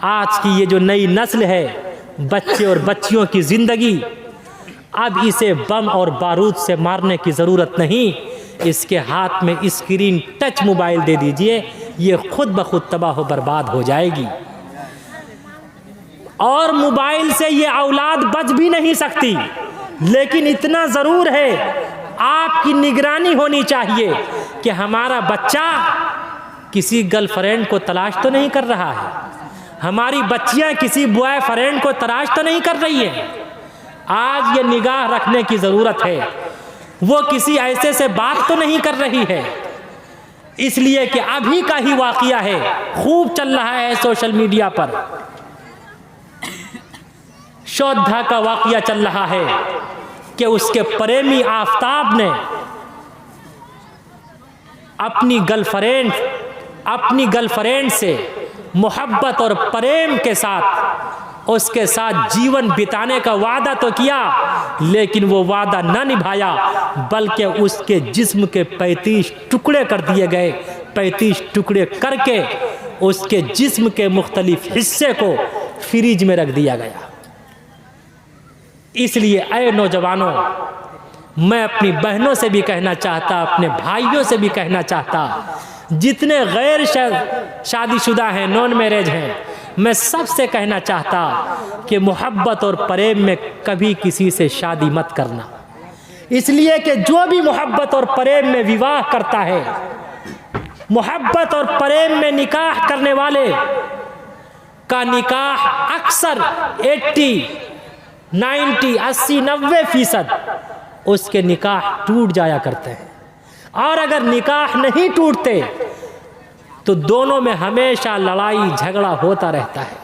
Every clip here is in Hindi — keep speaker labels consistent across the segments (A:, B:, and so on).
A: आज की ये जो नई नस्ल है, बच्चे और बच्चियों की ज़िंदगी, अब इसे बम और बारूद से मारने की ज़रूरत नहीं, इसके हाथ में स्क्रीन टच मोबाइल दे दीजिए, ये खुद ब खुद तबाह बर्बाद हो जाएगी। और मोबाइल से ये औलाद बच भी नहीं सकती, लेकिन इतना ज़रूर है आपकी निगरानी होनी चाहिए कि हमारा बच्चा किसी गर्लफ्रेंड को तलाश तो नहीं कर रहा है, हमारी बच्चियां किसी बॉयफ्रेंड को तलाश तो नहीं कर रही है। आज ये निगाह रखने की ज़रूरत है, वो किसी ऐसे से बात तो नहीं कर रही है। इसलिए कि अभी का ही वाक़या है, खूब चल रहा है सोशल मीडिया पर, श्रद्धा का वाक़या चल रहा है कि उसके प्रेमी आफताब ने अपनी गर्लफ्रेंड से मोहब्बत और प्रेम के साथ उसके साथ जीवन बिताने का वादा तो किया, लेकिन वो वादा न निभाया, बल्कि उसके जिस्म के 35 टुकड़े कर दिए गए। 35 टुकड़े करके उसके जिस्म के मुख्तलिफ हिस्से को फ्रिज में रख दिया गया। इसलिए ऐ नौजवानों, मैं अपनी बहनों से भी कहना चाहता, अपने भाइयों से भी कहना चाहता, जितने गैर शादीशुदा हैं, नॉन मैरिज हैं, मैं सबसे कहना चाहता कि मोहब्बत और प्रेम में कभी किसी से शादी मत करना। इसलिए कि जो भी मोहब्बत और प्रेम में विवाह करता है, मोहब्बत और प्रेम में निकाह करने वाले का निकाह अक्सर 80-90% उसके निकाह टूट जाया करते हैं। और अगर निकाह नहीं टूटते तो दोनों में हमेशा लड़ाई झगड़ा होता रहता है।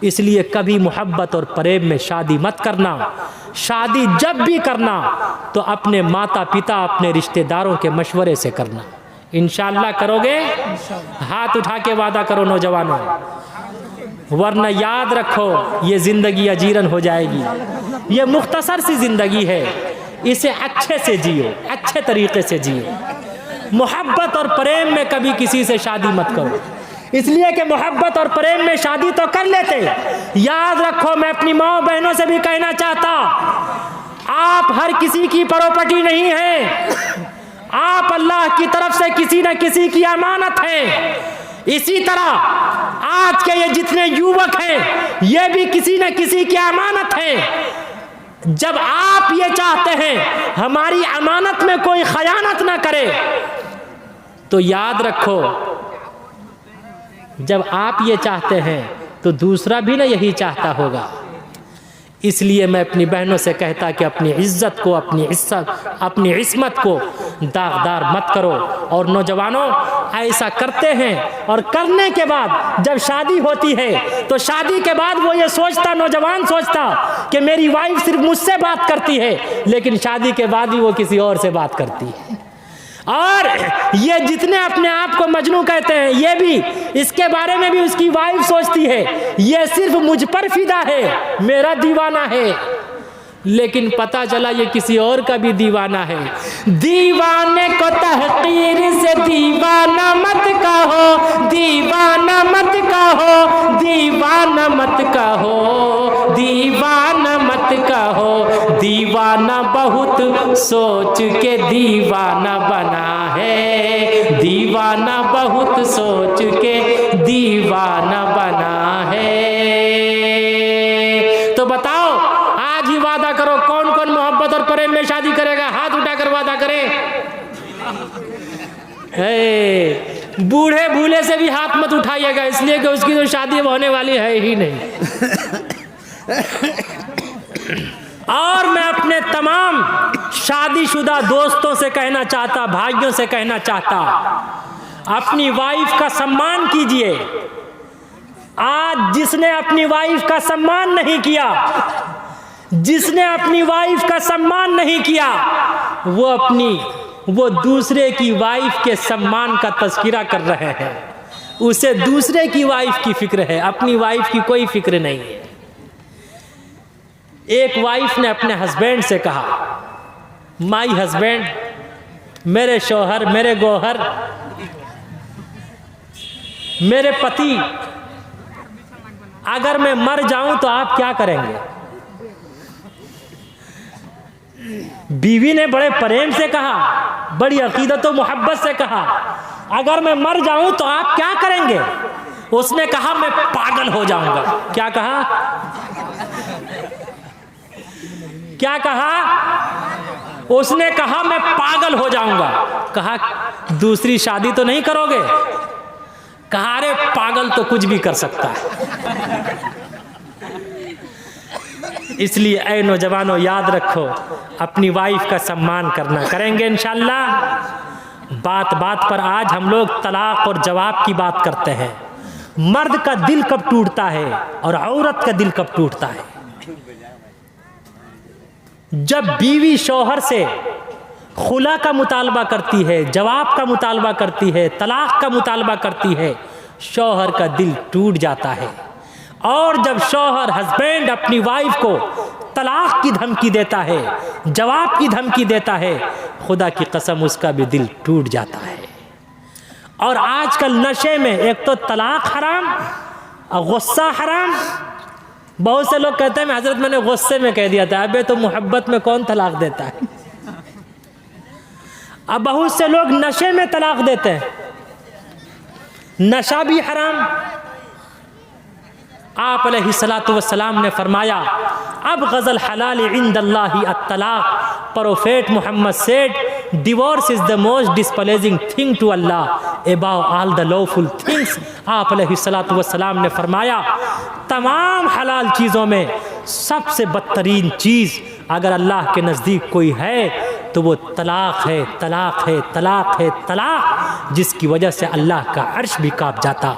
A: इसलिए कभी मोहब्बत और प्रेम में शादी मत करना। शादी जब भी करना तो अपने माता पिता, अपने रिश्तेदारों के मशवरे से करना। इंशाअल्लाह करोगे? हाथ उठा के वादा करो नौजवानों, वरना याद रखो ये ज़िंदगी अजीरन हो जाएगी। ये मुख्तसर सी ज़िंदगी है, इसे अच्छे से जियो, अच्छे तरीके से जियो। मोहब्बत और प्रेम में कभी किसी से शादी मत करो, इसलिए कि मोहब्बत और प्रेम में शादी तो कर लेते। याद रखो, मैं अपनी माँ बहनों से भी कहना चाहता, आप हर किसी की प्रॉपर्टी नहीं हैं, आप अल्लाह की तरफ से किसी न किसी की अमानत हैं। इसी तरह आज के ये जितने युवक हैं, ये भी किसी न किसी की अमानत हैं। जब आप ये चाहते हैं हमारी अमानत में कोई खयानत ना करे, तो याद रखो, जब आप ये चाहते हैं तो दूसरा भी ना यही चाहता होगा। इसलिए मैं अपनी बहनों से कहता कि अपनी इज्जत को, अपनी इस्मत को दागदार मत करो। और नौजवानों, ऐसा करते हैं और करने के बाद जब शादी होती है तो शादी के बाद वो ये सोचता, नौजवान सोचता कि मेरी वाइफ सिर्फ मुझसे बात करती है, लेकिन शादी के बाद भी वो किसी और से बात करती है। और ये जितने अपने आप को मजनू कहते हैं, ये भी इसके बारे में भी उसकी वाइफ सोचती है ये सिर्फ मुझ पर फिदा है, मेरा दीवाना है, लेकिन पता चला ये किसी और का भी दीवाना है। दीवाने को तहकीर से दीवाना मत कहो, दीवाना मत कहो, दीवाना मत कहो, दीवाना मत कहो। दीवाना बहुत सोच के दीवाना बना है, दीवाना बहुत सोच के दीवाना बना है। तो बताओ, आज ही वादा करो, कौन कौन मोहब्बत और प्रेम में शादी करेगा? हाथ उठाकर वादा करे। बूढ़े भूले से भी हाथ मत उठाइएगा, इसलिए कि उसकी तो शादी होने वाली है ही नहीं। और मैं अपने तमाम शादीशुदा दोस्तों से कहना चाहता, भाइयों से कहना चाहता, अपनी वाइफ का सम्मान कीजिए। आज जिसने अपनी वाइफ का सम्मान नहीं किया, जिसने अपनी वाइफ का सम्मान नहीं किया, वो दूसरे की वाइफ के सम्मान का तज़किरा कर रहे हैं। उसे दूसरे की वाइफ की फिक्र है, अपनी वाइफ की कोई फिक्र नहीं है। एक वाइफ ने अपने हस्बैंड से कहा, माई हस्बैंड, मेरे शौहर, मेरे गौहर, मेरे पति, अगर मैं मर जाऊं तो आप क्या करेंगे? बीवी ने बड़े प्रेम से कहा, बड़ी अकीदत और मोहब्बत से कहा, अगर मैं मर जाऊं तो आप क्या करेंगे? उसने कहा मैं पागल हो जाऊंगा। क्या कहा? क्या कहा? उसने कहा मैं पागल हो जाऊंगा। कहा दूसरी शादी तो नहीं करोगे? कहा अरे पागल तो कुछ भी कर सकता है। इसलिए ऐ नौजवानों, याद रखो, अपनी वाइफ का सम्मान करना। करेंगे इंशाल्लाह। बात बात पर आज हम लोग तलाक और जवाब की बात करते हैं। मर्द का दिल कब टूटता है और औरत का दिल कब टूटता है? जब बीवी शौहर से खुला का मुतालबा करती है, जवाब का मुतालबा करती है, तलाक का मुतालबा करती है, शौहर का दिल टूट जाता है। और जब शौहर हस्बैंड अपनी वाइफ को तलाक की धमकी देता है, जवाब की धमकी देता है, खुदा की कसम उसका भी दिल टूट जाता है। और आजकल नशे में एक तो तलाक हराम और गुस्सा हराम। बहुत से लोग कहते हैं मैं हजरत मैंने गुस्से में कह दिया था। अबे तो मोहब्बत में कौन तलाक देता है? अब बहुत से लोग नशे में तलाक देते हैं। नशा भी हराम। आप अलैहिस्सलातु वस्सलाम ने फरमाया अब गज़ल हलाल इंदल्लाहि अत्तलाक। Prophet Muhammad said divorce is the most displeasing thing to Allah above all the lawful things. आप अलैहिस्सलातु वस्सलाम ने फरमाया तमाम हलाल चीज़ों में सबसे बदतरीन चीज़ अगर अल्लाह के नज़दीक कोई है तो वो तलाक है, तलाक है, तलाक है, तलाक, जिसकी वजह से अल्लाह का अर्श भी कांप जाता।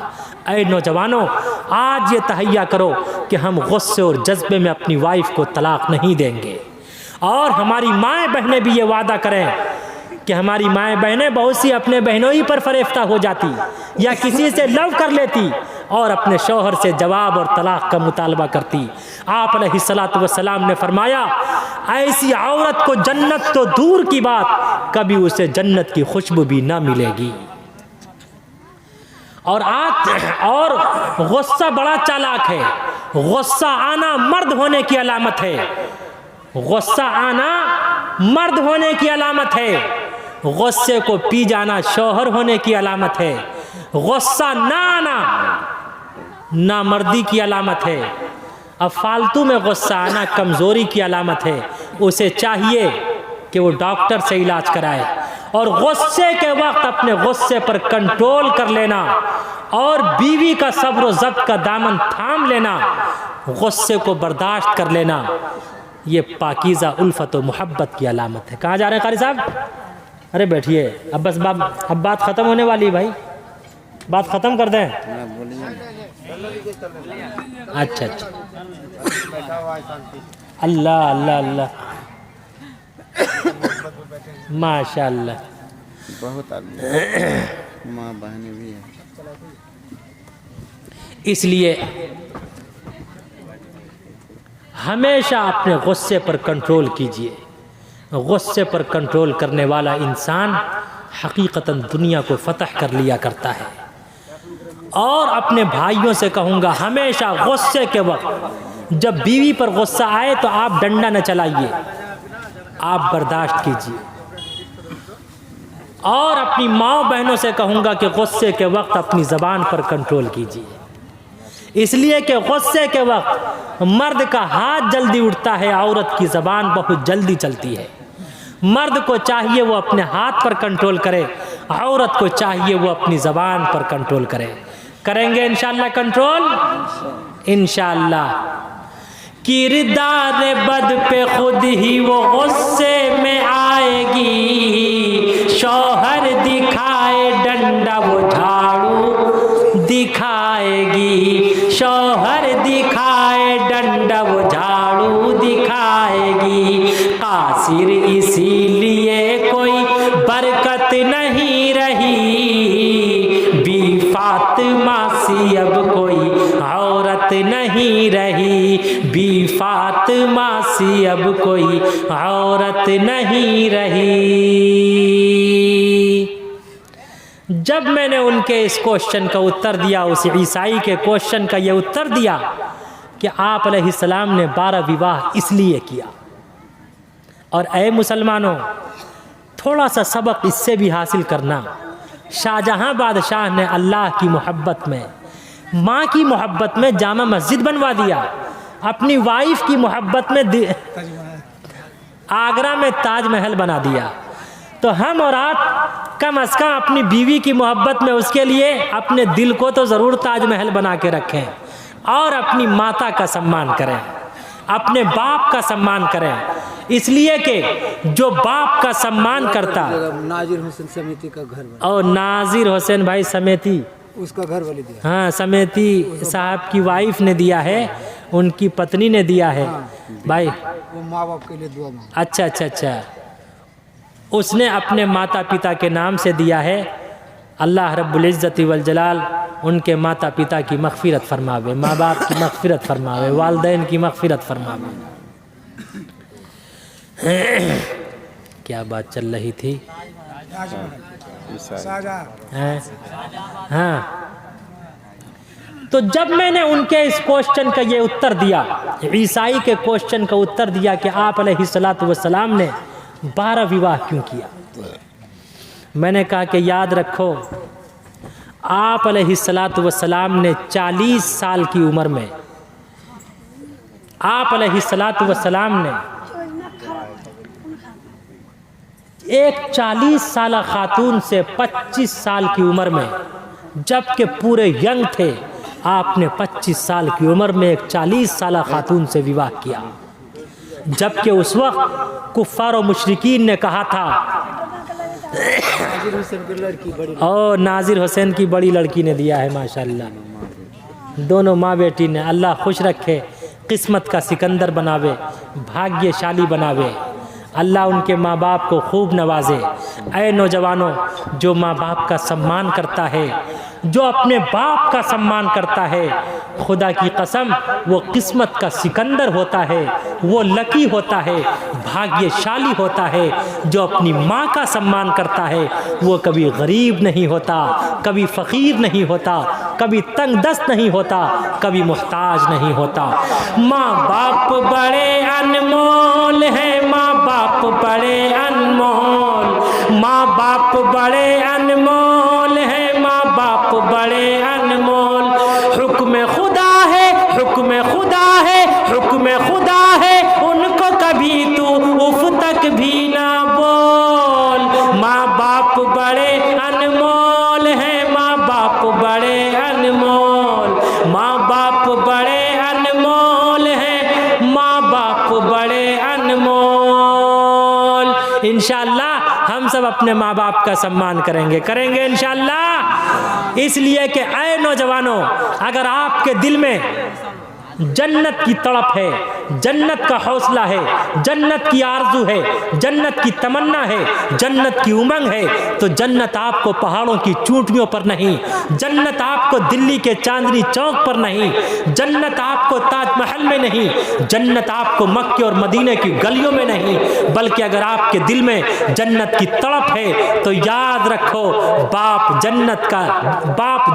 A: ऐ नौजवानों, आज ये तहैया करो कि हम गुस्से और जज्बे में अपनी वाइफ को तलाक नहीं देंगे। और हमारी माएँ बहनें भी ये वादा करें कि हमारी माएँ बहनें बहुत सी अपने बहनों ही पर फरेफ्ता हो जाती या किसी से लव कर लेती और अपने शौहर से जवाब और तलाक का मुतालबा करती। आप अलैहिस्सलातु वस्सलाम ने फरमाया ऐसी औरत को जन्नत तो दूर की बात कभी उसे जन्नत की खुशबू भी ना मिलेगी। और गुस्सा बड़ा चालाक है। गुस्सा आना मर्द होने की अलामत है। गुस्सा आना मर्द होने की अलामत है। गुस्से को पी जाना शौहर होने की अलामत है। गुस्सा ना आना नामर्दी की अलामत है। अब फालतू में गुस्सा आना कमज़ोरी की अलामत है। उसे चाहिए कि वो डॉक्टर से इलाज कराए और गुस्से के वक्त अपने गुस्से पर कंट्रोल कर लेना और बीवी का सब्र ज़ब्त का दामन थाम लेना, गुस्से को बर्दाश्त कर लेना, ये पाकीज़ा उल्फत और मोहब्बत की अलामत है। कहाँ जा रहे हैं कारी साहब? अरे बैठिए, अब बस अब बात ख़त्म होने वाली भाई, बात ख़त्म कर दें। अच्छा अच्छा, अल्लाह अल्लाह अल्लाह, माशाअल्लाह,
B: बहुत माँ बहनें भी हैं।
A: इसलिए हमेशा अपने गुस्से पर कंट्रोल कीजिए। गुस्से पर कंट्रोल करने वाला इंसान हकीकतन दुनिया को फतह कर लिया करता है। और अपने भाइयों से कहूँगा हमेशा गुस्से के वक्त जब बीवी पर गुस्सा आए तो आप डंडा न चलाइए, आप बर्दाश्त कीजिए। और अपनी माँ बहनों से कहूँगा कि गुस्से के वक्त अपनी ज़बान पर कंट्रोल कीजिए, इसलिए कि गुस्से के वक्त मर्द का हाथ जल्दी उठता है, औरत की ज़बान बहुत जल्दी चलती है। मर्द को चाहिए वो अपने हाथ पर कंट्रोल करे, औरत को चाहिए वो अपनी ज़बान पर कंट्रोल करे। करेंगे इंशाअल्लाह कंट्रोल, इंशाअल्लाह। किरदार बद पे खुद ही वो गुस्से में आएगी, शौहर दिखाए डंडा वो झाड़ू दिखाएगी, शौहर दिखाए डंडा वो झाड़ू दिखाएगी। कासिर इसीलिए कोई बरकत नहीं रही, बी फातिमा सी अब कोई औरत नहीं रही, बी फातिमा सी अब कोई औरत नहीं रही। जब मैंने उनके इस क्वेश्चन का उत्तर दिया, उस ईसाई के क्वेश्चन का ये उत्तर दिया कि आप अलैहिस्सलाम ने 12 विवाह इसलिए किया। और ऐ मुसलमानों, थोड़ा सा सबक इससे भी हासिल करना। शाहजहां बादशाह ने अल्लाह की मोहब्बत में, माँ की मोहब्बत में जामा मस्जिद बनवा दिया, अपनी वाइफ की मोहब्बत में आगरा में ताजमहल बना दिया। तो हम और आप कम अज़ कम अपनी बीवी की मोहब्बत में उसके लिए अपने दिल को तो ज़रूर ताजमहल बना के रखें, और अपनी माता का सम्मान करें, अपने बाप का सम्मान करें। इसलिए कि जो बाप का सम्मान करता,
C: नाजिर हुसैन समेती का घर बना,
A: और नाजिर हुसैन भाई समेती,
C: उसका घर वाली दिया।
A: हाँ, समेती साहब की वाइफ ने दिया है, उनकी पत्नी ने दिया है। भाई
C: वो माँ बाप के लिए दुआ मांगा।
A: अच्छा अच्छा अच्छा, उसने अपने माता पिता के नाम से दिया है। अल्लाह रब्बुल इज़्ज़त वल जलाल उनके माता पिता की मग़फ़िरत फरमावे, माँ बाप की मग़फ़िरत फरमावे, वालिदैन की मग़फ़िरत फरमावे। क्या बात चल रही थी? हैं? हाँ, तो जब मैंने उनके इस क्वेश्चन का ये उत्तर दिया, ईसाई के क्वेश्चन का उत्तर दिया कि आप अलैहिस्सलातु वस्सलाम ने 12 विवाह क्यों किया, मैंने कहा कि याद रखो, आप अलैहिस्सलातु वस्सलाम ने 40 साल की उम्र में, आप अलैहिस्सलातु वस्सलाम ने एक 40 साल खातून से 25 साल की उम्र में, जबकि पूरे यंग थे, आपने 25 साल की उम्र में एक 40 साल खातून से विवाह किया। जबकि उस वक्त कुफ्फार और मुशरिकीन ने कहा था,
C: नाजिर हुसैन की लड़की बड़ी,
A: और नाजिर हुसैन की बड़ी लड़की ने दिया है माशाल्लाह। दोनों माँ बेटी ने, अल्लाह खुश रखे, किस्मत का सिकंदर बनावे, भाग्यशाली बनावे, अल्लाह उनके माँ बाप को खूब नवाजे। ऐ नौजवानों, जो माँ बाप का सम्मान करता है, जो अपने बाप का सम्मान करता है, खुदा की कसम वो किस्मत का सिकंदर होता है, वो लकी होता है, भाग्यशाली होता है। जो अपनी माँ का सम्मान करता है वो कभी गरीब नहीं होता, कभी फ़कीर नहीं होता, कभी तंगदस्त नहीं होता, कभी मुहताज नहीं होता। माँ बाप बड़े अनमोल हैं, माँ बाप बड़े अनमोल, माँ बाप बड़े अनमोल हैं, माँ बाप बड़े अनमोल। हुक्म खुदा है, हुक्म खुदा है, हुक्म खुदा है, उनको कभी तू उफ तक भी ना बोल। माँ बाप बड़े अनमोल हैं, माँ बाप बड़े अनमोल, माँ बाप बड़े अनमोल हैं, माँ बाप बड़े अनमोल। इंशाअल्लाह हम सब अपने माँ बाप का सम्मान करेंगे, करेंगे इंशाअल्लाह। इसलिए कि ऐ नौजवानों, अगर आपके दिल में जन्नत की तड़प है, जन्नत का हौसला है, जन्नत की आरजू है, जन्नत की तमन्ना है, जन्नत की उमंग है, तो जन्नत आपको पहाड़ों की चोटियों पर नहीं, जन्नत आपको दिल्ली के चांदनी चौक पर नहीं, जन्नत आपको ताजमहल में नहीं, जन्नत आपको मक्के और मदीने की गलियों में नहीं, बल्कि अगर आपके दिल में जन्नत की तड़प है तो याद रखो, बाप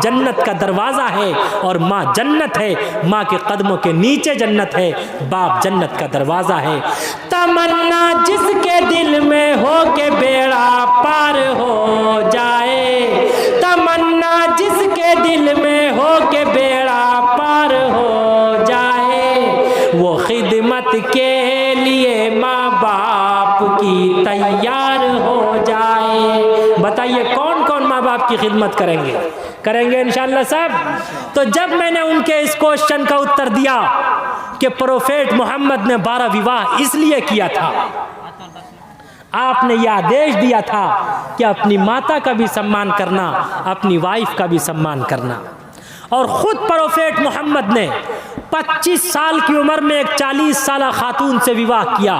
A: जन्नत का दरवाज़ा है और माँ जन्नत है, माँ के कदमों के नीचे जन्नत है, बाप जन्नत का दरवाज़ा है। तमन्ना जिसके दिल में हो के बेड़ा पार हो जाए, तमन्ना जिसके दिल में हो के बेड़ा पार हो जाए, वो खिदमत के लिए माँ बाप की तैयार हो जाए। बताइए कौन कौन माँ बाप की खिदमत करेंगे? करेंगे इंशाअल्लाह सब। तो जब मैंने उनके इस क्वेश्चन का उत्तर दिया कि प्रोफेट मोहम्मद ने 12 विवाह इसलिए किया था, आपने यह आदेश दिया था कि अपनी माता का भी सम्मान करना, अपनी वाइफ का भी सम्मान करना, और ख़ुद प्रोफेट मोहम्मद ने 25 साल की उम्र में एक 40 साल खातून से विवाह किया,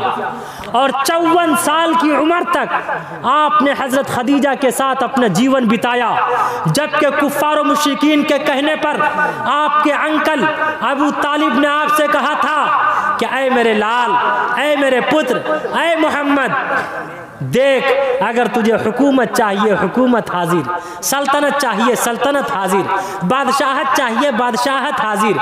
A: और 54 साल की उम्र तक आपने हज़रत खदीजा के साथ अपना जीवन बिताया। जबकि कुफ्फार और मुशरिकीन के कहने पर आपके अंकल अबू तालिब ने आपसे कहा था कि ऐ मेरे लाल, ऐ मेरे पुत्र, ऐ मोहम्मद, देख, अगर तुझे हुकूमत चाहिए हुकूमत हाजिर, सल्तनत चाहिए सल्तनत हाजिर, बादशाहत चाहिए बादशाहत हाजिर,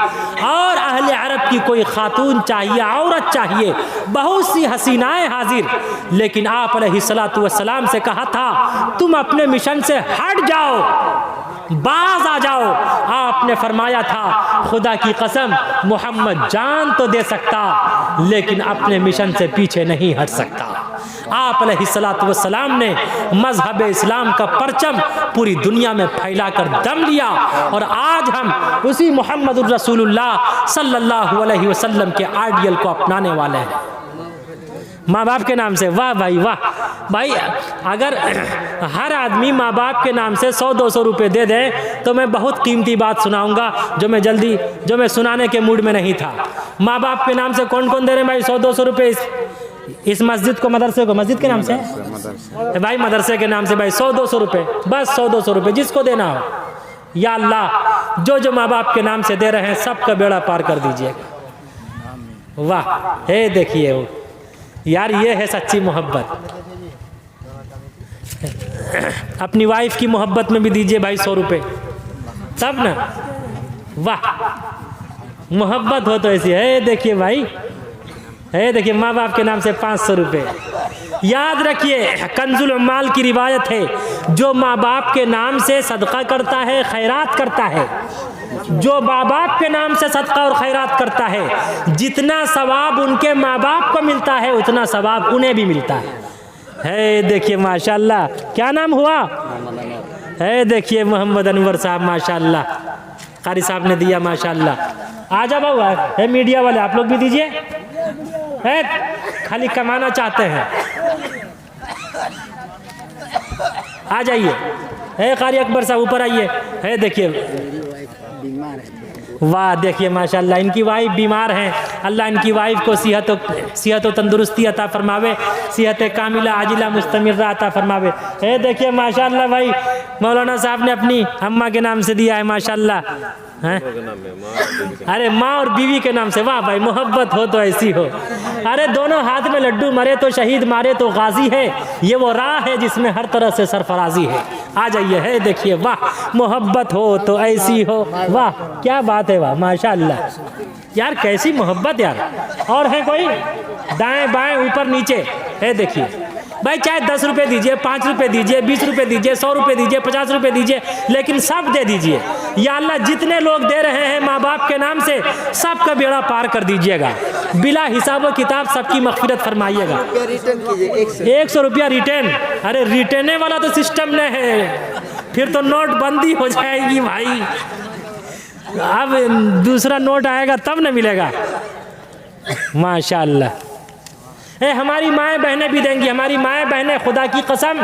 A: और अहले अरब की कोई खातून चाहिए, औरत चाहिए, बहुत सी हसीनाएं हाजिर। लेकिन आप अलैहिस्सलातु वस्सलाम से कहा था तुम अपने मिशन से हट जाओ, बाज आ जाओ। आपने फरमाया था खुदा की कसम मोहम्मद जान तो दे सकता लेकिन अपने मिशन से पीछे नहीं हट सकता। आप अलैहिस्सलातु वस्सलाम ने मज़हब इस्लाम का परचम पूरी दुनिया में फैलाकर दम लिया, और आज हम उसी मोहम्मदुर रसूलुल्लाह सल्लल्लाहु अलैहि वसल्लम के आइडियल को अपनाने वाले हैं। माँ बाप के नाम से, वाह भाई वाह भाई, अगर हर आदमी माँ बाप के नाम से 100-200 रुपये दे दे तो मैं बहुत कीमती बात सुनाऊंगा जो मैं सुनाने के मूड में नहीं था। माँ बाप के नाम से कौन कौन दे रहे हैं भाई 100-200 रुपये इस मस्जिद को, मदरसे को, मस्जिद के नाम से भाई, मदरसे के नाम से भाई 100-200 रुपये, बस 100-200 रुपये जिसको देना हो। या अल्लाह जो माँ बाप के नाम से दे रहे हैं सबका बेड़ा पार कर दीजिएगा। वाह, हे देखिए वो यार, ये है सच्ची मोहब्बत। अपनी वाइफ की मोहब्बत में भी दीजिए भाई 100 रुपये, तब ना, वाह मोहब्बत हो तो ऐसी है। देखिए भाई, है देखिए माँ बाप के नाम से 500 रुपये। याद रखिए कंजुल उम्माल की रिवायत है, जो माँ बाप के नाम से सदका करता है, खैरात करता है, जो माँ बाप के नाम से सदका और खैरात करता है, जितना सवाब उनके माँ बाप को मिलता है उतना सवाब उन्हें भी मिलता है। देखिए माशाल्लाह, क्या नाम हुआ है? देखिए मोहम्मद अनवर साहब, माशाल्लाह कारी साहब ने दिया, माशाल्लाह। आ जा बाबू, है मीडिया वाले आप लोग भी दीजिए, है खाली कमाना चाहते हैं, आ जाइए। है कारी अकबर साहब ऊपर आइए। है देखिए, वाह देखिए माशाल्लाह, इनकी वाइफ बीमार हैं, अल्लाह इनकी वाइफ को सेहत व तंदुरुस्ती अता फरमावे, सेहत कामिला आजिला मुस्तमिर्रा अता फरमावे। है देखिए माशाल्लाह भाई, मौलाना साहब ने अपनी अम्मा के नाम से दिया है, माशाल्लाह हैं? अरे माँ और बीवी के नाम से, वाह भाई मोहब्बत हो तो ऐसी हो। अरे दोनों हाथ में लड्डू, मरे तो शहीद मारे तो गाजी है, ये वो राह है जिसमें हर तरह से सरफराजी है। आ जाइए। है देखिए, वाह मोहब्बत हो तो ऐसी हो, वाह क्या बात है, वाह माशाल्लाह यार, कैसी मोहब्बत यार। और है कोई? दाएं बाएं ऊपर नीचे। है देखिए भाई, चाहे 10 रुपये दीजिए, 5 रुपये दीजिए, 20 रुपये दीजिए, 100 रुपये दीजिए, 50 रुपये दीजिए, लेकिन सब दे दीजिए। या अल्लाह जितने लोग दे रहे हैं माँ बाप के नाम से सबका बेड़ा पार कर दीजिएगा, बिला हिसाब व किताब सबकी मग़फ़िरत फरमाइएगा। 100 रुपया रिटर्न, अरे रिटर्न वाला तो सिस्टम नहीं है, फिर तो नोटबंदी हो जाएगी भाई। अब दूसरा नोट आएगा तब न मिलेगा। माशाअल्लाह, हमारी माएँ बहनें भी देंगी, हमारी माएँ बहनें, खुदा की कसम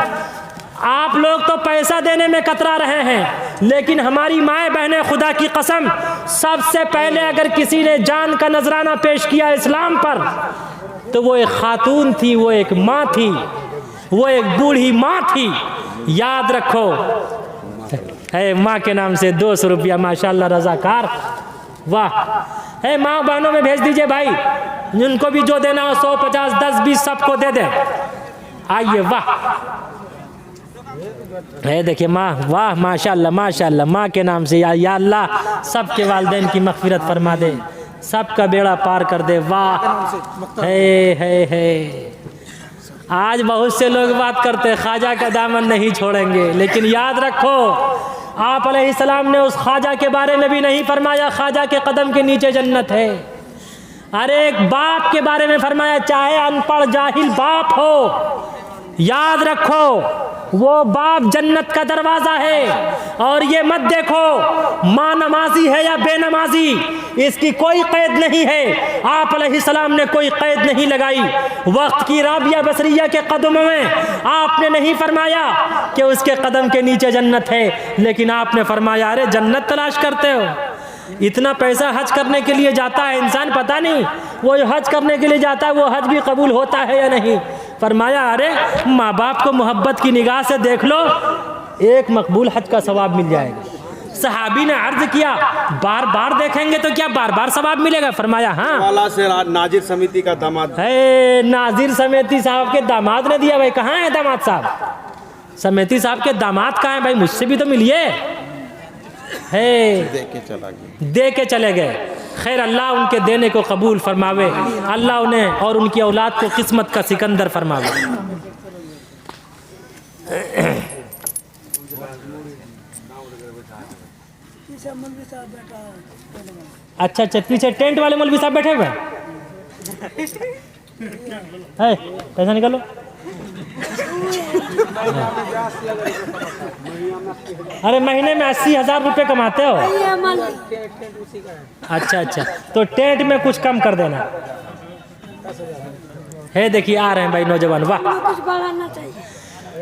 A: आप लोग तो पैसा देने में कतरा रहे हैं, लेकिन हमारी माएँ बहनें खुदा की कसम सबसे पहले अगर किसी ने जान का नजराना पेश किया इस्लाम पर तो वो एक खातून थी, वो एक माँ थी, वो एक बूढ़ी माँ थी। याद रखो, है माँ के नाम से 200 रुपया, माशाल्लाह रज़ाकार, वाह। है माँ बहनों में भेज दीजिए भाई, जिनको भी जो देना हो 100, 50, 10, 20 सबको दे दें। आइए, वाह। है देखिए माँ, वाह माशाल्लाह माशाल्लाह, माँ के नाम से या अल्लाह सबके वालिदैन की मग़फ़िरत फरमा दे, सबका बेड़ा पार कर दे। वाह, है आज बहुत से लोग बात करते ख्वाजा का दामन नहीं छोड़ेंगे, लेकिन याद रखो आप अलैहिस्सलाम ने उस ख्वाजा के बारे में भी नहीं फरमाया ख्वाजा के कदम के नीचे जन्नत है। अरे एक बाप के बारे में फरमाया, चाहे अनपढ़ जाहिल बाप हो, याद रखो वो बाप जन्नत का दरवाज़ा है। और ये मत देखो माँ नमाजी है या बेनमाजी, इसकी कोई कैद नहीं है। आप अलैहिस्सलाम ने कोई कैद नहीं लगाई। वक्त की राबिया बसरिया के कदमों में आपने नहीं फरमाया कि उसके कदम के नीचे जन्नत है, लेकिन आपने फरमाया अरे जन्नत तलाश करते हो। इतना पैसा हज करने के लिए जाता है इंसान, पता नहीं वो हज करने के लिए जाता है वो हज भी कबूल होता है या नहीं। फरमाया अरे माँ बाप को मोहब्बत की निगाह से देख लो, एक मकबूल हज का सवाब मिल जाएगा। सहाबी ने अर्ज किया बार बार देखेंगे तो क्या बार बार सवाब मिलेगा? फरमाया हाँ।
B: वाला से नाजिर समिति का दामाद
A: है, नाजिर समेती साहब के दामाद ने दिया। भाई कहाँ है दामाद साहब? समेती साहब के दामाद कहाँ है भाई? मुझसे भी तो मिलिए। है,
B: दे के चला गया।
A: दे के चले गए। खैर, अल्लाह उनके देने को कबूल फरमावे, अल्लाह उन्हें और उनकी औलाद को किस्मत का सिकंदर फरमावे। अच्छा अच्छा, पीछे टेंट वाले मौलवी साहब बैठे हुए हैं। पैसा निकालो। अरे महीने में 80,000 रुपये कमाते हो? अच्छा अच्छा, तो टेंट में कुछ कम कर देना है। देखिए आ रहे हैं भाई नौजवान। वाह,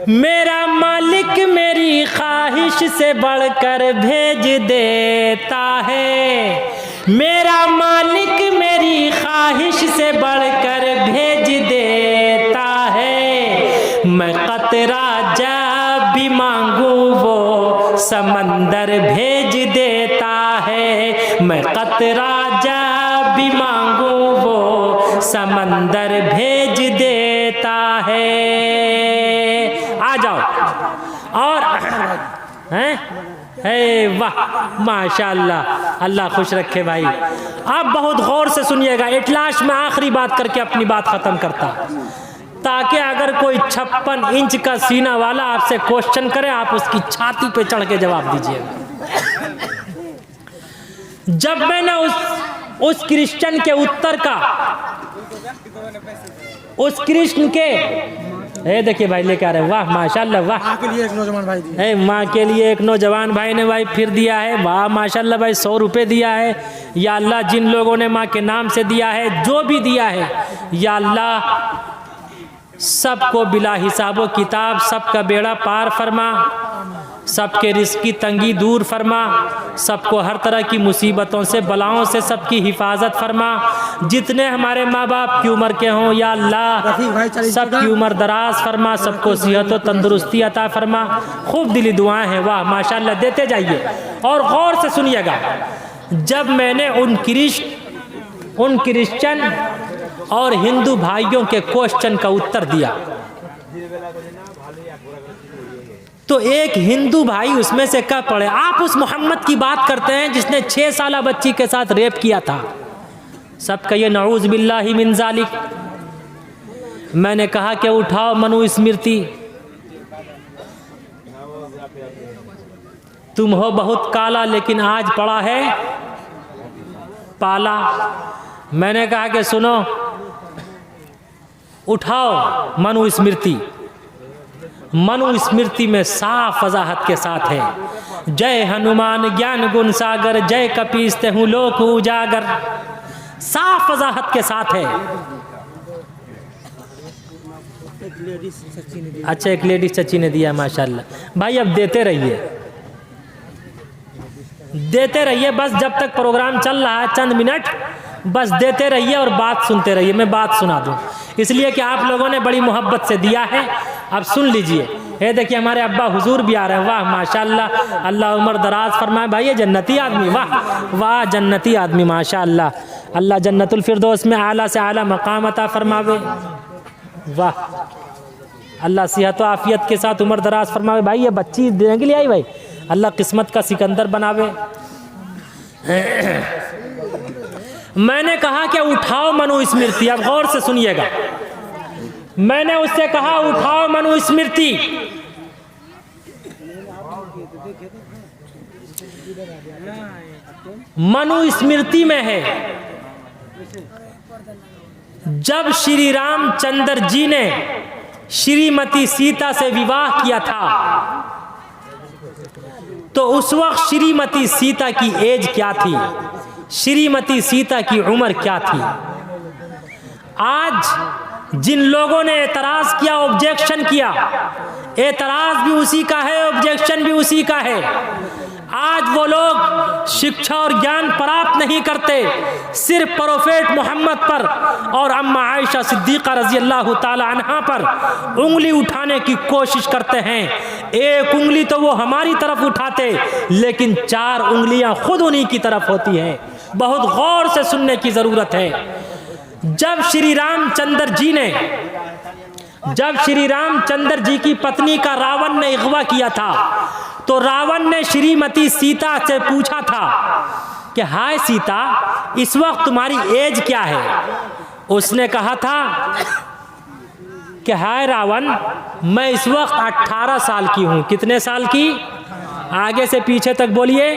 A: मेरा मालिक मेरी ख्वाहिश से बढ़कर भेज देता है। मेरा मालिक मेरी ख्वाहिश से बढ़कर भेज देता है। मैं कतरा जब भी मांगू वो समंदर भेज देता है। मैं कतरा जब भी मांगू वो समंदर भेज देता है। आ जाओ। और हैं, वाह माशाअल्लाह, अल्लाह खुश रखे भाई। आप बहुत गौर से सुनिएगा। इटलाश में आखिरी बात करके अपनी बात ख़त्म करता, ताकि अगर कोई 56 इंच का सीना वाला आपसे क्वेश्चन करे, आप उसकी छाती पे चढ़ के जवाब दीजिएगा। जब मैंने उस क्रिश्चियन के उत्तर का, उस कृष्ण के, देखिए भाई लेके आ रहे हैं। वाह माशाल्लाह, वाह।
C: माँ के लिए एक नौजवान भाई दिए।
A: माँ के लिए एक नौजवान भाई ने भाई फिर दिया है। वाह माशाल्लाह भाई, 100 रुपये दिया है। या अल्लाह, जिन लोगों ने माँ के नाम से दिया है, जो भी दिया है, या अल्लाह सबको बिला हिसाबो किताब सबका बेड़ा पार फरमा, सबके रिस्क की तंगी दूर फरमा, सबको हर तरह की मुसीबतों से, बलाओं से सबकी हिफाजत फरमा। जितने हमारे माँ बाप की उम्र के हों, या अल्लाह सबकी उम्र दराज फरमा, सबको सेहत व तंदुरुस्ती अता फरमा। खूब दिली दुआएं हैं। वाह माशाल्लाह, देते जाइए। और गौर से सुनिएगा, जब मैंने उन क्रिश्चियन और हिंदू भाइयों के क्वेश्चन का उत्तर दिया, तो एक हिंदू भाई उसमें से कह पड़े, आप उस मोहम्मद की बात करते हैं जिसने 6 साला बच्ची के साथ रेप किया था। सब कहिए नऊज़ बिल्लाहि मिन ज़ालिक। मैंने कहा कि उठाओ मनु स्मृति, तुम हो बहुत काला लेकिन आज पड़ा है पाला। मैंने कहा कि सुनो, उठाओ मनु स्मृति। मनु स्मृति में साफ वजाहत के साथ है, जय हनुमान ज्ञान गुण सागर, जय कपीस तेहु लोक उजागर। साफ वजाहत के साथ है। अच्छा, एक लेडीज चची ने दिया माशाल्लाह। भाई अब देते रहिए, देते रहिए, बस जब तक प्रोग्राम चल रहा है, चंद मिनट बस देते रहिए और बात सुनते रहिए। मैं बात सुना दूं, इसलिए कि आप लोगों ने बड़ी मोहब्बत से दिया है। अब सुन लीजिए। ये देखिए हमारे अब्बा हुजूर भी आ रहे हैं। वाह माशाल्लाह, अल्लाह उम्र दराज फरमाए। भाई ये जन्नती आदमी, वाह वाह, जन्नती आदमी माशाल्लाह। अल्लाह जन्नतुल फिरदौस में आला से आला मकाम अता फरमावे। वाह, अल्लाह सेहत व आफियत के साथ उम्र दराज फरमावे। भाई ये बच्ची देने के लिए आई भाई, अल्लाह किस्मत का सिकंदर बनावे। मैंने कहा कि उठाओ मनु स्मृति। अब गौर से सुनिएगा, मैंने उससे कहा उठाओ मनु स्मृति। मनु स्मृति में है, जब श्री रामचंद्र जी ने श्रीमती सीता से विवाह किया था, तो उस वक्त श्रीमती सीता की एज क्या थी, श्रीमती सीता की उम्र क्या थी। आज जिन लोगों ने एतराज़ किया, ऑब्जेक्शन किया, एतराज़ भी उसी का है, ऑब्जेक्शन भी उसी का है। आज वो लोग शिक्षा और ज्ञान प्राप्त नहीं करते, सिर्फ प्रोफेट मोहम्मद पर और अम्मा आयशा सिद्दीक़ा रज़ी अल्लाह ताला अन्हा पर उंगली उठाने की कोशिश करते हैं। एक उंगली तो वो हमारी तरफ उठाते, लेकिन 4 उंगलियां खुद उन्हीं की तरफ होती हैं। बहुत गौर से सुनने की ज़रूरत है। जब श्री रामचंद्र जी की पत्नी का रावण ने अगवा किया था, तो रावण ने श्रीमती सीता से पूछा था कि हाय सीता, इस वक्त तुम्हारी एज क्या है? उसने कहा था कि हाय रावण, मैं इस वक्त 18 साल की हूँ। कितने साल की? आगे से पीछे तक बोलिए।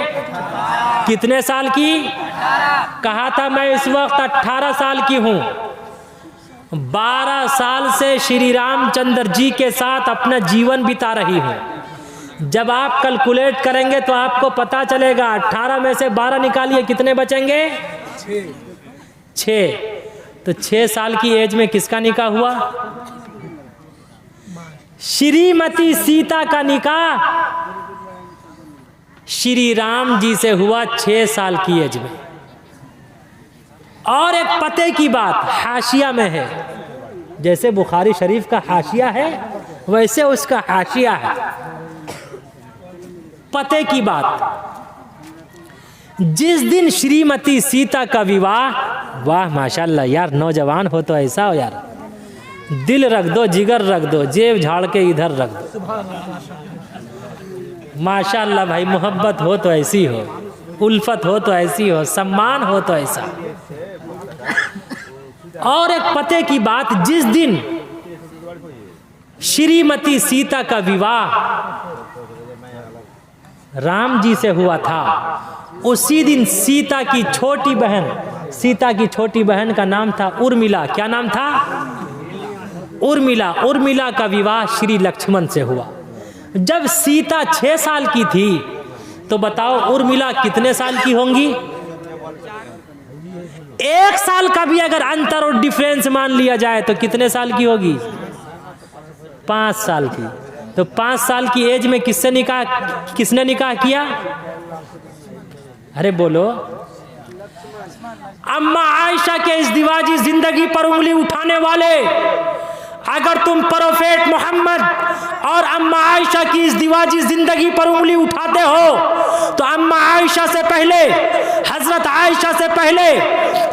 A: कितने साल की? कहा था मैं इस वक्त 18 साल की हूँ। 12 साल से श्री रामचंद्र जी के साथ अपना जीवन बिता रही हूँ। जब आप कैलकुलेट करेंगे तो आपको पता चलेगा। 18 में से 12 निकालिए, कितने बचेंगे? 6। तो 6 साल की एज में किसका निकाह हुआ? श्रीमती सीता का निकाह श्री राम जी से हुआ 6 साल की एज में। और एक पते की बात हाशिया में है, जैसे बुखारी शरीफ का हाशिया है वैसे उसका हाशिया है। पते की बात, जिस दिन श्रीमती सीता का विवाह, वाह माशाल्लाह यार, नौजवान हो तो ऐसा हो यार, दिल रख दो, जिगर रख दो, जेब झाड़ के इधर रख दो। माशाल्लाह भाई, मोहब्बत हो तो ऐसी हो, उल्फत हो तो ऐसी हो, सम्मान हो तो ऐसा। और एक पते की बात, जिस दिन श्रीमती सीता का विवाह राम जी से हुआ था, उसी दिन सीता की छोटी बहन का नाम था उर्मिला। क्या नाम था? उर्मिला का विवाह श्री लक्ष्मण से हुआ। जब सीता 6 साल की थी, तो बताओ उर्मिला कितने साल की होंगी? 1 साल का भी अगर अंतर और डिफरेंस मान लिया जाए तो कितने साल की होगी? 5 साल की। तो 5 साल की एज में किसने निकाह किया? अरे बोलो। अम्मा आयशा के इज़्दिवाजी जिंदगी पर उंगली उठाने वाले, अगर तुम प्रोफेट मोहम्मद और अम्मा आयशा की इज़्दिवाजी जिंदगी पर उंगली उठाते हो, तो अम्मा आयशा से पहले, हजरत आयशा से पहले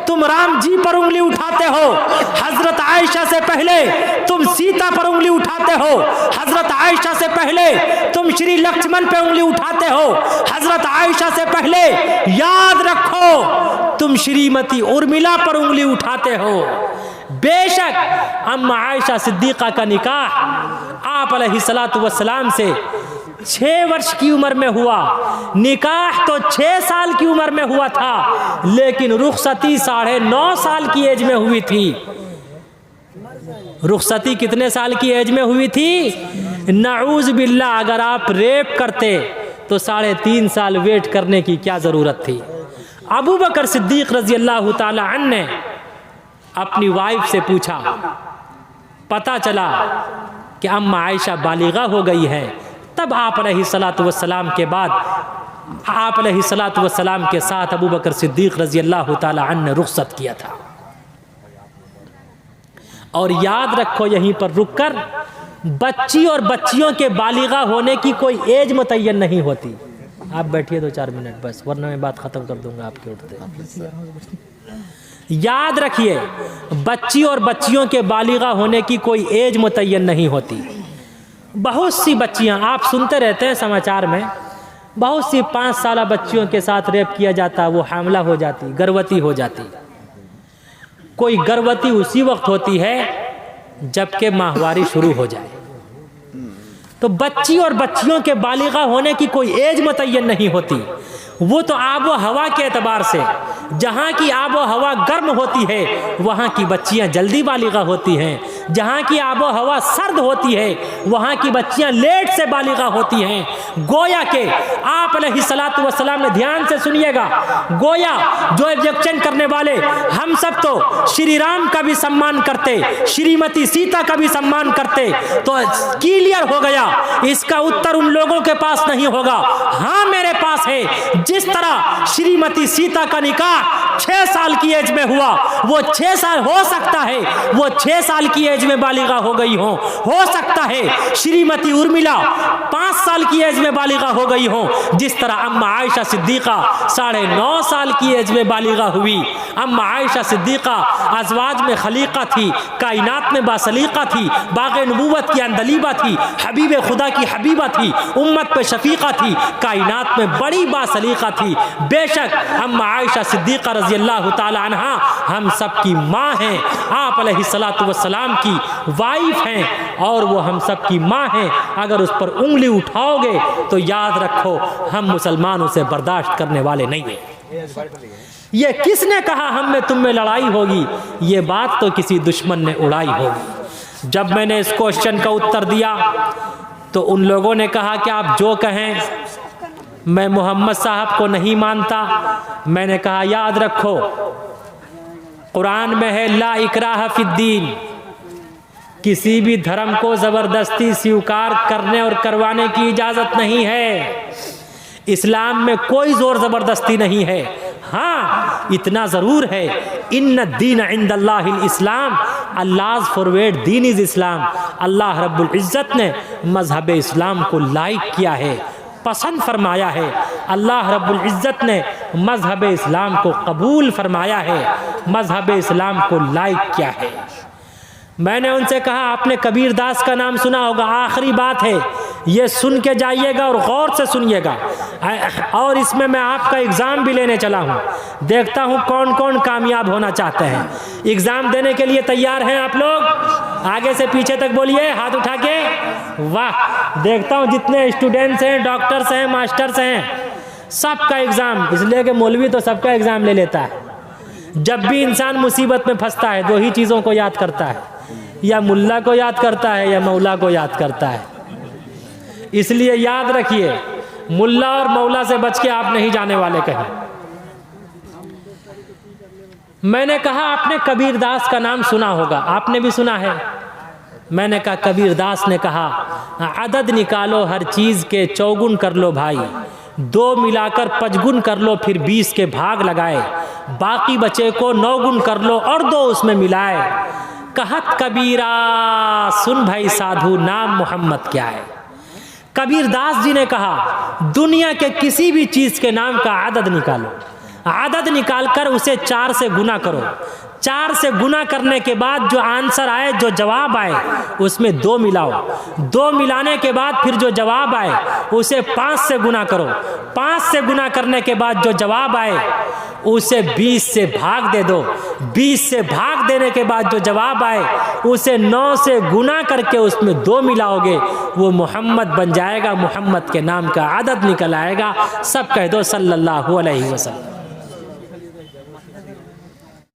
A: तुम राम जी पर उंगली उठाते हो, हजरत आयशा से पहले तुम सीता पर उंगली उठाते हो, हजरत आयशा से पहले तुम श्री लक्ष्मण पर उंगली उठाते हो, हजरत आयशा से पहले याद रखो तुम श्रीमती उर्मिला पर उंगली उठाते हो। बेशक अम्मा आयशा सिद्दीक़ा का निकाह आप अलैहिस्सलातु वस्सलाम से 6 वर्ष की उम्र में हुआ। निकाह तो 6 साल की उम्र में हुआ था, लेकिन रुखसती 9.5 साल की एज में हुई थी। रुखसती कितने साल की एज में हुई थी? नऊज़ बिल्लाह, अगर आप रेप करते तो 3.5 साल वेट करने की क्या ज़रूरत थी? अबू बकर सिद्दीक़ रज़ी अल्लाह ताला अन्हु ने अपनी वाइफ से पूछा, पता चला कि अम्मा आयशा बालिगा हो गई है। तब आप अलैहिस्सलातु वस्सलाम के बाद आप अलैहिस्सलातु वस्सलाम के साथ अबू बकर सिद्दीक़ रज़ी अल्लाह ताला अन्हु ने रुख़्सत किया था। और याद रखो, यहीं पर रुककर, बच्ची और बच्चियों के बालिगा होने की कोई एज मुतय्यन नहीं होती। आप बैठिए 2-4 मिनट बस, वरना मैं बात ख़त्म कर दूंगा आपके उठते। याद रखिए, बच्ची और बच्चियों के बालिगा होने की कोई एज मुतय्यन नहीं होती। बहुत सी बच्चियां, आप सुनते रहते हैं समाचार में, बहुत सी 5 साल बच्चियों के साथ रेप किया जाता, वो हामला हो जाती, गर्भवती हो जाती। कोई गर्भवती उसी वक्त होती है जबकि माहवारी शुरू हो जाए। तो बच्ची और बच्चियों के बालिगा होने की कोई एज मुतय्यन नहीं होती। वो तो आबो हवा के एतबार से, जहाँ की आबो हवा गर्म होती है वहाँ की बच्चियाँ जल्दी बालिगा होती हैं, जहाँ की आबो हवा सर्द होती है वहाँ की बच्चियाँ लेट से बालिगा होती हैं। गोया के आप अलैहिस्सलातु वस्सलाम ने, ध्यान से सुनिएगा, गोया जो ऑब्जेक्शन करने वाले, हम सब तो श्री राम का भी सम्मान करते, श्रीमती सीता का भी सम्मान करते, तो क्लियर हो गया इसका उत्तर उन लोगों के पास नहीं होगा। हाँ मेरे पास है। जिस तरह श्रीमती सीता का निकाह 6 साल की एज में हुआ, वो 6 साल हो सकता है वो 6 साल की एज में बालिगा हो गई हो सकता है श्रीमती उर्मिला 5 साल की एज में बालिगा हो गई हो। जिस तरह अम्मा आयशा सिद्दीका 9.5 साल की एज में बालिगा हुई। अम्मा आयशा सिद्दीका अज़वाज में खलीका थी, कायनात में बासलीका थी, बाग़े नबूवत की अंदलीबा थी, हबीब खुदा की हबीबा थी, उम्मत पे शफीका थी, कायनात में बड़ी बासलीका थी। बेशक अम्मा आयशा सिद्दीका रज़ी अल्लाह ताला अन्हा हम सब की माँ हैं, आप अलैहिस्सलातु वस्सलाम की वाइफ हैं और वो हम सब की माँ हैं। अगर उस पर उंगली उठाओगे तो याद रखो हम मुसलमान उसे बर्दाश्त करने वाले नहीं हैं। ये किसने कहा हम में तुम में लड़ाई होगी? ये बात तो किसी दुश्मन ने उड़ाई होगी। जब मैंने इस क्वेश्चन का उत्तर दिया तो उन लोगों ने कहा कि आप जो कहें, मैं मोहम्मद साहब को नहीं मानता। मैंने कहा याद रखो कुरान में है ला इकराह फिद्दीन, किसी भी धर्म को ज़बरदस्ती स्वीकार करने और करवाने की इजाज़त नहीं है। इस्लाम में कोई ज़ोर ज़बरदस्ती नहीं है। हाँ इतना ज़रूर है, इन्न दीन इंदल्लाहिल इस्लाम, अल्लाह's फॉरवर्ड दीन इज़ इस्लाम। अल्लाह रब्बुल इज़्ज़त ने मज़हब इस्लाम को लाइक किया है, पसंद फरमाया है। अल्लाह रब्बुल इज़्ज़त ने मज़हब इस्लाम को कबूल फरमाया है, मज़हब इस्लाम को लाइक किया है। मैंने उनसे कहा आपने कबीर दास का नाम सुना होगा, आखिरी बात है ये सुन के जाइएगा और गौर से सुनिएगा। और इसमें मैं आपका एग्ज़ाम भी लेने चला हूँ, देखता हूँ कौन कौन कामयाब होना चाहते हैं। एग्ज़ाम देने के लिए तैयार हैं आप लोग? आगे से पीछे तक बोलिए हाथ उठा के। वाह, देखता हूँ जितने स्टूडेंट्स हैं, डॉक्टर्स हैं, मास्टर्स हैं, सबका एग्ज़ाम, इसलिए कि मौलवी तो सबका एग्ज़ाम ले लेता है। जब भी इंसान मुसीबत में फंसता है 2 ही चीज़ों को याद करता है, या मुल्ला को याद करता है या मौला को याद करता है। इसलिए याद रखिए मुल्ला और मौला से बच के आप नहीं जाने वाले कहीं। मैंने कहा आपने कबीर दास का नाम सुना होगा, आपने भी सुना है। मैंने कहा कबीर दास ने कहा अदद निकालो हर चीज़ के, चौगुन कर लो भाई, 2 मिलाकर 5 गुण कर लो, फिर 20 के भाग लगाए, बाकी बचे को 9 गुण कर लो और 2 उसमें मिलाए। कहत कबीरा सुन भाई साधु, नाम मोहम्मद क्या है। कबीर दास जी ने कहा दुनिया के किसी भी चीज़ के नाम का आदद निकालो, आदद निकाल कर उसे 4 से गुना करो, 4 से गुना करने के बाद जो आंसर आए, जो जवाब आए, उसमें 2 मिलाओ, 2 मिलाने के बाद फिर जो जवाब आए उसे 5 से गुना करो, 5 से गुना करने के बाद जो जवाब आए उसे 20 से भाग दे दो, 20 से भाग देने के बाद जो जवाब आए उसे 9 से गुना करके उसमें 2 मिलाओगे, वो मोहम्मद बन जाएगा, मोहम्मद के नाम का आदद निकल आएगा। सब कह दो सल्लल्लाहु अलैहि वसल्लम।